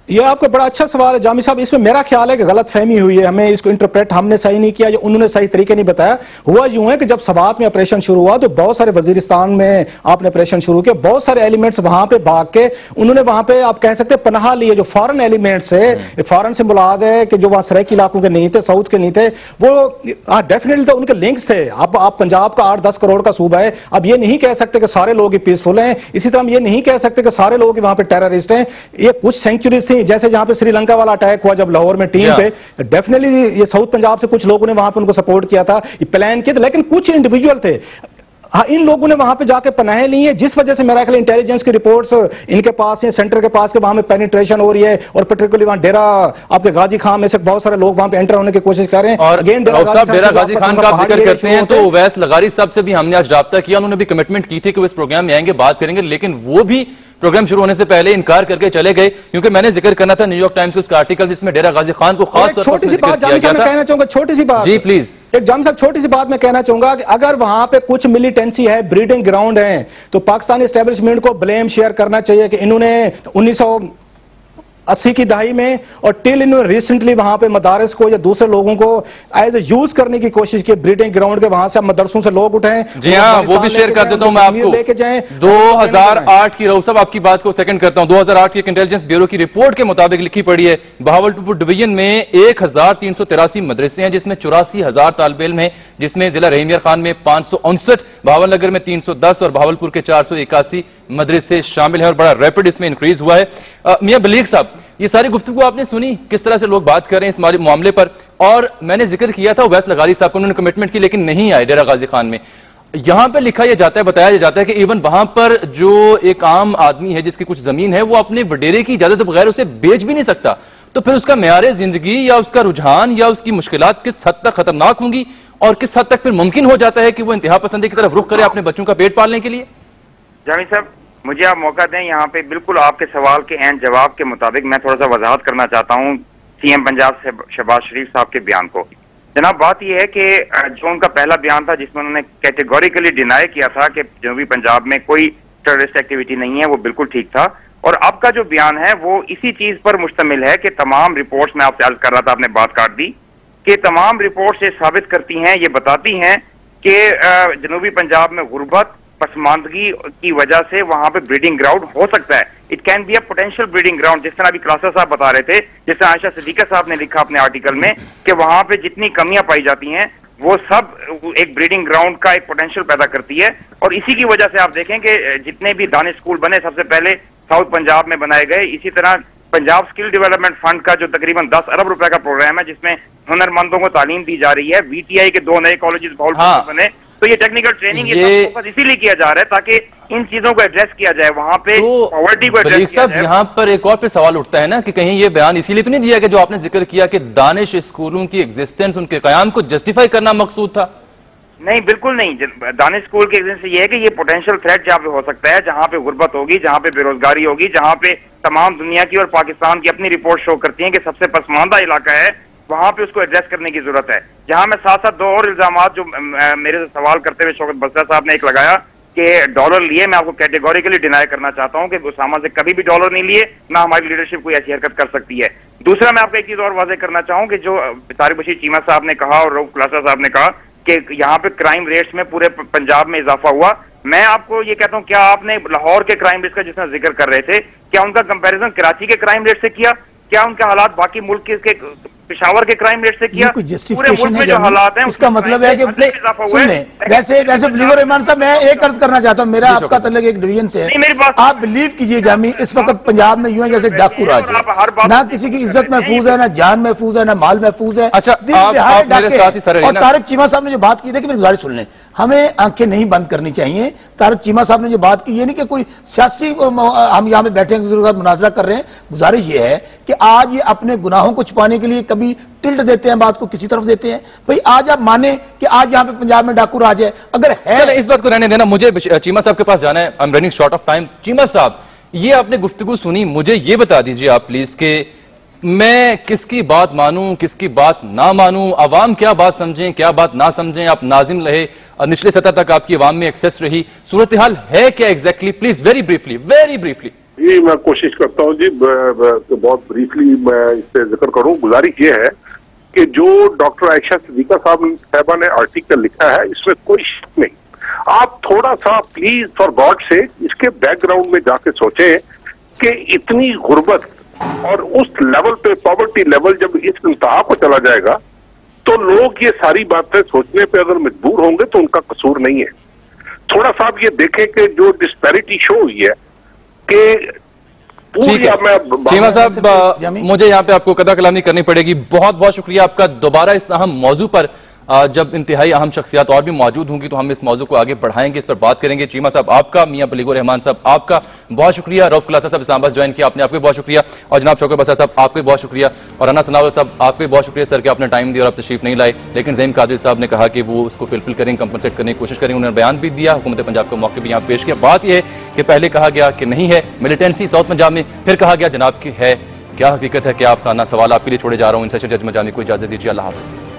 ये आपका बड़ा अच्छा सवाल है जामी साहब। इसमें मेरा ख्याल है कि गलत फहमी हुई है, हमें इसको इंटरप्रेट हमने सही नहीं किया या उन्होंने सही तरीके नहीं बताया। हुआ यूं है कि जब सवात में ऑपरेशन शुरू हुआ तो बहुत सारे वजीरिस्तान में आपने ऑपरेशन शुरू किया, बहुत सारे एलिमेंट्स वहां पे भाग के उन्होंने वहां पे आप कह सकते हैं पनाह लिए। जो फॉरेन एलिमेंट्स है, फॉरेन से मुराद है कि जो वहां सराइकी इलाकों के नहीं थे, साउथ के नहीं थे, वो डेफिनेटली तो उनके लिंक्स थे। अब आप पंजाब का 8-10 करोड़ का सूबा है, अब ये नहीं कह सकते कि सारे लोग पीसफुल हैं, इसी तरह हम ये नहीं कह सकते कि सारे लोग वहां पे टेररिस्ट हैं। ये कुछ सेंचुरीज थी, जैसे जहां पे श्रीलंका वाला अटैक हुआ जब लाहौर में टीम पे, डेफिनेटली ये साउथ पंजाब से कुछ लोगों ने वहां पे उनको सपोर्ट किया था, ये प्लान किया था, लेकिन कुछ इंडिविजुअल थे। हाँ, इन लोगों ने वहां पे जाके पनाहे ली है, जिस वजह से मेरा ख्याल इंटेलिजेंस की रिपोर्ट्स इनके पास है, सेंटर के पास के वहां में पेनिट्रेशन हो रही है, और पर्टिकुलरली वहां डेरा आपके गाजी खान में से बहुत सारे लोग वहां पे एंटर होने की कोशिश कर रहे हैं। और अगेन डेरा गाजी खान का आप जिक्र करते हैं तो उवैस लगारी साहब से भी हमने आज राब्ता किया, उन्होंने भी कमिटमेंट की थी कि वो इस प्रोग्राम में आएंगे, बात करेंगे, लेकिन वो भी प्रोग्राम शुरू होने से पहले इनकार करके चले गए, क्योंकि मैंने जिक्र करना था न्यूयॉर्क टाइम्स के उसका आर्टिकल जिसमें डेरा गाजी खान को खास तौर पर जिक्र किया गया था। कहना चाहूंगा छोटी सी बात, जी प्लीज एक जाम साहब, छोटी सी बात मैं कहना चाहूंगा कि अगर वहां पे कुछ मिलिटेंसी है, ब्रीडिंग ग्राउंड है, तो पाकिस्तानी एस्टेब्लिशमेंट को ब्लेम शेयर करना चाहिए कि इन्होंने 1980 की दहाई में और टिल इन्होंने रिसेंटली वहां पे मदारस को या दूसरे लोगों को एज ए यूज करने की कोशिश की, ब्रीडिंग ग्राउंड के वहां से मदरसों से लोग उठाएं। जी हाँ, वो भी शेयर कर देता हूं मैं आपको, लेके जाएं। 2008 की, राउत साहब आपकी बात को सेकंड करता हूं, 2008 की इंटेलिजेंस ब्यूरो की रिपोर्ट के मुताबिक लिखी पड़ी है, बहावलपुर डिवीजन में 1383 मदरसे हैं, जिसमें 84,000 तालिब इल्म हैं, जिसमें जिला रहीम यार खान में 559, भावलनगर में 310 और बहावलपुर के 481 मदरसे शामिल हैं, और बड़ा रैपिड इसमें इंक्रीज हुआ है। मियां बलीग साहब, ये सारी गुफ्तगू आपने सुनी, किस तरह से लोग बात कर रहे हैं इस मामले पर, और मैंने जिक्र किया था उवैस लगारी साहब को, उन्होंने कमिटमेंट की लेकिन नहीं आए डेरा गाजी खान में। यहां पर लिखा यह जाता है, बताया जाता है कि इवन वहां पर जो एक आम आदमी है जिसकी कुछ जमीन है, वो अपने वडेरे की इजाजत बगैर उसे बेच भी नहीं सकता। तो फिर उसका मेयारे जिंदगी या उसका रुझान या उसकी मुश्किलात किस हद तक खतरनाक होंगी, और किस हद तक फिर मुमकिन हो जाता है कि वो इंतहा पसंदी की तरफ रुख करे अपने बच्चों का पेट पालने के लिए। जामी साहब, मुझे आप मौका दें, यहाँ पे बिल्कुल आपके सवाल के एंड जवाब के मुताबिक मैं थोड़ा सा वजाहत करना चाहता हूँ सीएम पंजाब शहबाज शरीफ साहब के बयान को। जनाब, बात यह है कि जो उनका पहला बयान था जिसमें उन्होंने कैटेगोरिकली डिनाई किया था कि जनूबी पंजाब में कोई टेररिस्ट एक्टिविटी नहीं है, वो बिल्कुल ठीक था, और अब का जो बयान है वो इसी चीज पर मुश्तमिल है कि तमाम रिपोर्ट्स में आपसे अर्ज कर रहा था, आपने बात काट दी, कि तमाम रिपोर्ट्स ये साबित करती हैं, ये बताती हैं कि जनूबी पंजाब में गुर्बत पसमानदगी की वजह से वहां पे ब्रीडिंग ग्राउंड हो सकता है। It can be a potential breeding ground, जिस तरह अभी क्लासा साहब बता रहे थे, जिस तरह आयशा सिद्दीका साहब ने लिखा अपने आर्टिकल में कि वहां पे जितनी कमियां पाई जाती हैं वो सब एक ब्रीडिंग ग्राउंड का एक पोटेंशियल पैदा करती है। और इसी की वजह से आप देखें कि जितने भी दानिश स्कूल बने सबसे पहले साउथ पंजाब में बनाए गए। इसी तरह पंजाब स्किल डेवलपमेंट फंड का जो तकरीबन 10 अरब रुपए का प्रोग्राम है, जिसमें हुनरमंदों को तालीम दी जा रही है, VTI के 2 नए कॉलेजेस बने, तो ये टेक्निकल ट्रेनिंग ये फोकस इसीलिए किया जा रहा है ताकि इन चीजों को एड्रेस किया जाए, वहां पे पॉवर्टी को एड्रेस किया जाए। यहाँ पर एक और पे सवाल उठता है ना कि कहीं ये बयान इसीलिए तो नहीं दिया कि जो आपने जिक्र किया कि दानिश स्कूलों की एग्जिस्टेंस, उनके कयाम को जस्टिफाई करना मकसूद था? नहीं, बिल्कुल नहीं। दानिश स्कूल के एग्जिस्टेंस ये है कि ये पोटेंशियल थ्रेट जहाँ पे हो सकता है, जहाँ पे गुर्बत होगी, जहाँ पे बेरोजगारी होगी, जहाँ पे तमाम दुनिया की और पाकिस्तान की अपनी रिपोर्ट शो करती है कि सबसे पसमानदा इलाका है, वहां पे उसको एड्रेस करने की जरूरत है। जहां मैं साथ साथ 2 और इल्जाम जो मेरे से सवाल करते हुए शौकत बसरा साहब ने एक लगाया कि डॉलर लिए, मैं आपको कैटेगोरिकली डिनाई करना चाहता हूं कि उसामा से कभी भी डॉलर नहीं लिए, ना हमारी लीडरशिप कोई ऐसी हरकत कर सकती है। दूसरा, मैं आपको एक चीज और वाज़ेह करना चाहूं कि जो तारिक बशीर चीमा साहब ने कहा और रऊफ खुलासा साहब ने कहा कि यहाँ पे क्राइम रेट्स में पूरे पंजाब में इजाफा हुआ, मैं आपको ये कहता हूँ, क्या आपने लाहौर के क्राइम रेट्स का जिसमें जिक्र कर रहे थे, क्या उनका कंपेरिजन कराची के क्राइम रेट से किया? क्या उनके हालात बाकी मुल्क के पेशावर के क्राइम रेट से किया, कोई पूरे justification मुल्क में है जो जामी? हालात हैं इसका मतलब है कि सुन लें, वैसे बिलीवर रहमान साहब, मैं एक अर्ज करना चाहता हूं, मेरा आपका तल्लुक एक डिवीजन से है। आप बिलीव कीजिए जामी, इस वक्त पंजाब में यूं है जैसे डाकू राज है, ना किसी की इज्जत महफूज है, ना जान महफूज है, ना माल महफूज है। अच्छा, दिन आप दिहाड़े मेरे डाके साथ ही सर हैं। और तारिक चीमा साहब ने जो बात की, देखिए मेरी गुजारिश सुन लें, हमें आंखें नहीं बंद करनी चाहिए। तारिक चीमा साहब ने जो बात की, ये नहीं कि कोई सियासी हम यहाँ पे बैठे हैं मुनाजरा कर रहे हैं। गुजारिश ये है कि आज ये अपने गुनाहों को छुपाने के लिए कभी टिल्ट देते हैं, बात को किसी तरफ देते हैं। भाई आज आप माने कि आज यहाँ पे पंजाब में डाकू राज है, अगर है। चले इस बात को रहने देना, मुझे चीमा साहब के पास जाना है। I am running short of time. Cheema साहब, ये आपने गुफ्तगू सुनी, मुझे ये बता दीजिए आप प्लीज कि मैं किसकी बात मानूं, किसकी बात ना मानूं, अवाम क्या बात समझें, क्या बात ना समझें। आप नाजिम रहे और निचले सतह तक आपकी अवाम में एक्सेस रही, सूरत हाल है क्या exactly? Please very briefly, very briefly. जी मैं कोशिश करता हूँ जी, तो बहुत ब्रीफली मैं इस पे जिक्र करूँ। गुजारिश ये है कि जो डॉक्टर आयशा सिद्दीका साहबा ने आर्टिकल लिखा है, इसमें कोई शक नहीं। आप थोड़ा सा प्लीज फॉर गॉड से इसके बैकग्राउंड में जाके सोचें कि इतनी गुर्बत और उस लेवल पे पॉवर्टी लेवल जब इस इंतहा को चला जाएगा, तो लोग ये सारी बातें सोचने पे अगर मजबूर होंगे तो उनका कसूर नहीं है। थोड़ा सा आप ये देखें कि जो डिस्पैरिटी शो हुई है कि चीमा साहब, मुझे यहाँ पे आपको कदा कलामी करनी पड़ेगी। बहुत बहुत शुक्रिया आपका। दोबारा इस अहम मौजू पर जब इंतहाई अहम शख्सियात और भी मौजूद होंगी तो हम इस मौजू को आगे बढ़ाएंगे, इस पर बात करेंगे। चीमा साहब आपका, मियां बलीगुर रहमान साहब आपका बहुत शुक्रिया। रऊफ खुलासा साहब इस्लामाबाद ज्वाइन किया आपने, आपको बहुत शुक्रिया। और जनाब शौकत बसर साहब आपको भी बहुत शुक्रिया। और अना सनावल साहब आपको भी बहुत शुक्रिया सर कि आपने टाइम दिया और आप तशरीफ नहीं लाए, लेकिन ज़हीम कादरी साहब ने कहा कि वो उसको फुलफिल करेंगे, कंपनसेट करने की कोशिश करेंगे। उन्होंने बयान भी दिया, हुकूमत पंजाब का मौके भी यहाँ पेश किया। बात यह है कि पहले कहा गया कि नहीं है मिलिटेंसी साउथ पंजाब में, फिर कहा गया जनाब की है। क्या हकीकत है, क्या अफसाना? सवाल आपके लिए छोड़े जा रहा हूँ। इन सेशन जज मजामी को इजाजत दीजिए। अल्लाह हाफिज़।